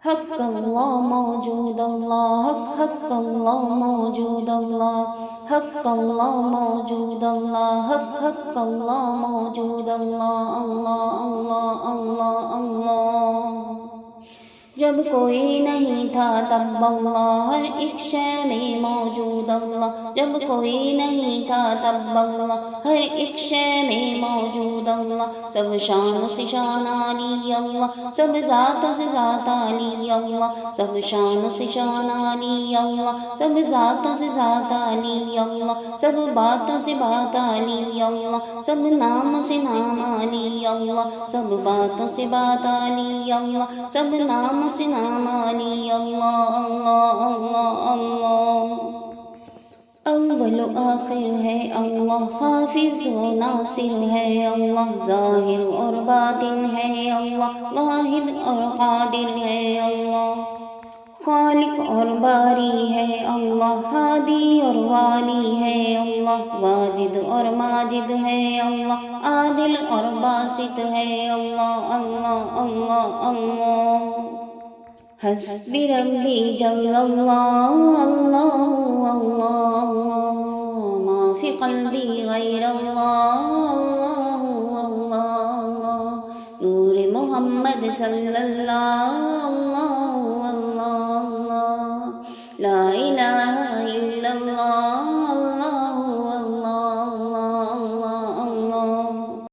حق اللہ موجود اللہ، حق حق اللہ موجود اللہ، حق اللہ موجود اللہ، حق حق اللہ موجود اللہ، اللہ اللہ اللہ اللہ۔ جب کوئی نہیں تھا تب اللہ ہر ایک شے میں موجود اللہ، جب کوئی نہیں تھا تب اللہ ہر ایک شے میں موجود اللہ، سب شان سے شان علی اللہ، سب ذات سے ذات علی اللہ، سب شان سے شان علی اللہ، سب ذات سے ذات علی اللہ، سب باتوں سے بات علی اللہ، سب نام سے نام علی اللہ، سب باتوں سے بات علی اللہ، سب نام سے نام علی اللہ، اللہ اللہ اللہ۔ اول و آخر ہے اللہ، حافظ و ناصر ہے اللہ، ظاہر اور باطن ہے اللہ، واحد اور قادر ہے اللہ، خالق اور باری ہے اللہ، ہادی اور والی ہے اللہ، واجد اور ماجد ہے اللہ، عادل اور باسط ہے اللہ، اللہ اللہ اللہ۔ حسبی ربی جل اللہ، اللہ اللہ، ما فی قلبی غیر اللہ، اللہ اللہ، نور محمد صلی اللہ